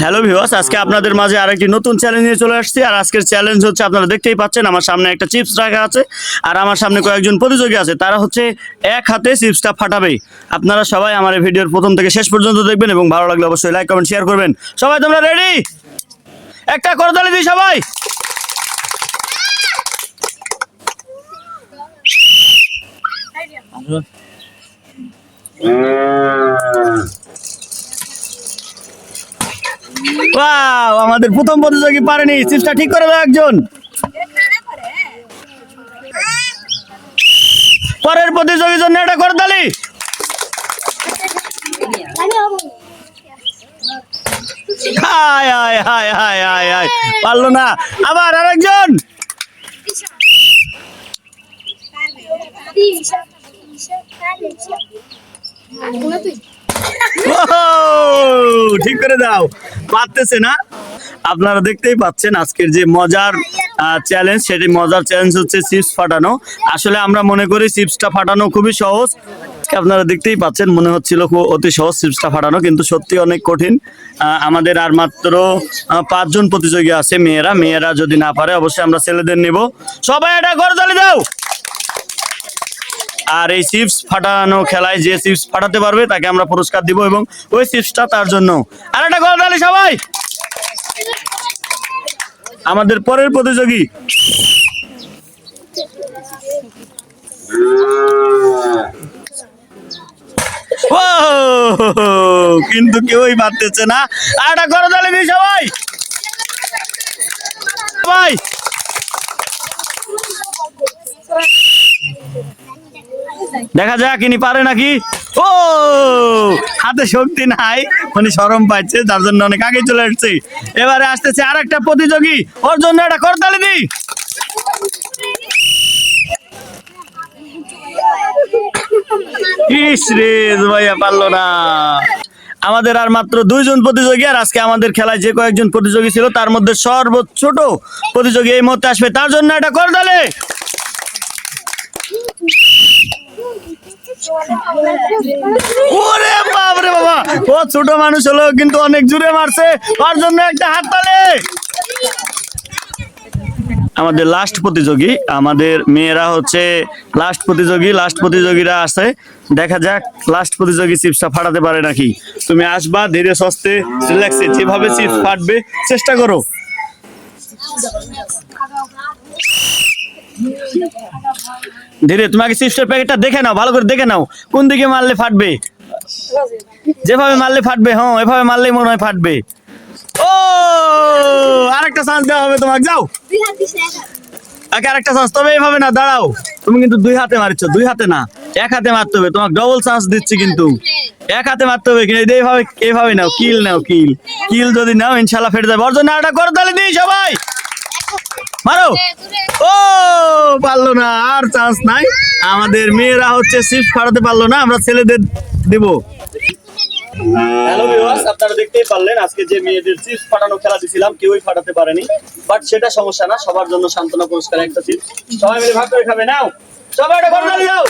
Hello viewers, আজকে আপনাদের মাঝে আরেকটি নতুন চ্যালেঞ্জ নিয়ে চলে আসছি। আর আজকের চ্যালেঞ্জ হচ্ছে, আপনারা দেখতেই পাচ্ছেন আমার সামনে একটা চিপস রাখা আছে, আর আমার সামনে কয়েকজন প্রতিযোগী আছে। তারা হচ্ছে এক হাতে চিপসটা ফাটাবে। আপনারা সবাই আমার এই ভিডিওর প্রথম থেকে শেষ পর্যন্ত দেখবেন এবং ভালো লাগলে অবশ্যই লাইক কমেন্ট শেয়ার করবেন। সবাই তোমরা রেডি? একটা করতালি দিই সবাই। ওয়াও, আমাদের প্রথম প্রতিযোগী পারেনি। চিপসটা ঠিক করে দাও একজন। পরের প্রতিযোগীর জন্য এটা করতালি। হায় হায় হায় হায় হায় হায়, পারলো না। আবার আরেকজন। ঠিক করে দাও। পারতেছে না। আপনারা দেখতেই পাচ্ছেন আজকের যে মজার চ্যালেঞ্জ, সেটি মজার চ্যালেঞ্জ হচ্ছে চিপস ফাটানো। আসলে আমরা মনে করি চিপসটা ফাটানো খুবই সহজ। আপনারা দেখতেই পাচ্ছেন, মনে হচ্ছিল খুব অতি সহজ চিপসটা ফাটানো, কিন্তু সত্যি অনেক কঠিন। আমাদের আর মাত্র 5 জন প্রতিযোগী আছে, মেয়েরা যদি না পারে অবশ্যই আমরা ছেলেদের নেব। সবাই এটা করতালি দাও। আর এই চিপস ফাটানো খেলায় যে চিপস ফাটাতে পারবে তাকে আমরা পুরস্কার দিব, এবং ওই চিপসটা তার জন্য। আর একটা করতালি সবাই। আমাদের পরের প্রতিযোগী। কিন্তু কেউই পারতেছে না। আর একটা করতালি দিই সবাই। সবাই দেখা যাক ইনি পারে নাকি। ও, হাতে শক্তি নাই, উনি শরম পাচ্ছে, তার জন্য অনেক আগে চলে আসছে। এবারে আসতেছে আর একটা প্রতিযোগী, ওর জন্য একটা করতালি দিই। ইস রে, ভাইয়া পারলো না। আমাদের আর মাত্র 2 জন প্রতিযোগী। আর আজকে আমাদের খেলায় যে কয়েকজন প্রতিযোগী ছিল তার মধ্যে সর্বোচ্চ ছোট প্রতিযোগী এই মুহূর্তে আসবে, তার জন্য একটা করতালি। ওরে বাপ রে বাবা, ও ছোট মানুষ হলো কিন্তু অনেক জোরে মারছে, ওর জন্য একটা হাততালি। আমাদের লাস্ট প্রতিযোগী, আমাদের মেয়েরা হচ্ছে লাস্ট প্রতিযোগীরা আছে। দেখা যাক লাস্ট প্রতিযোগী চিপসটা ফাটাতে পারে নাকি। তুমি আসবা ধীরে সস্তে রিল্যাক্সে, যেভাবে চিপস ফাটবে চেষ্টা করো। ধীরে, তোমাকে চিপসের প্যাকেটটা দেখে নাও, ভালো করে দেখে নাও কোন দিকে মারলে ফাটবে। যেভাবে মারলে ফাটবে, হ্যাঁ এভাবে মারলেই মনে হয় ফাটবে। ও, আরেকটা চান্স দেওয়া হবে তোমাকে, যাও। আরেকটা চান্স, তবে এইভাবে না, দাঁড়াও। তুমি কিন্তু 2 হাতে মারছো, 2 হাতে না, 1 হাতে মারতে হবে। তোমাকে ডবল চান্স দিচ্ছি, কিন্তু 1 হাতে মারতে হবে। এইভাবে নাও, নাও কিল যদি নাও ইনশাল্লাহ ফেটে যাবে। ওর জন্য একটা করতালি দিই সবাই। মারো। ও, পারলো না, আর চান্স নাই। আমাদের মেয়েরা হচ্ছে চিপস ফাটাতে পারলো না, আমরা ছেলেদের দিব। হ্যালো ভিউয়ার্স, আপনারা দেখতেই পারলেন আজকে যে মেয়েদের চিপস ফাটানো খেলা দিছিলাম, কেউই ফাটাতে পারেনি। বাট সেটা সমস্যা না, সবার জন্য সান্ত্বনা পুরস্কার একটা চিপস সবাই মিলে ভাগ করে খাবে। নাও সবাই এটা করতালি দাও।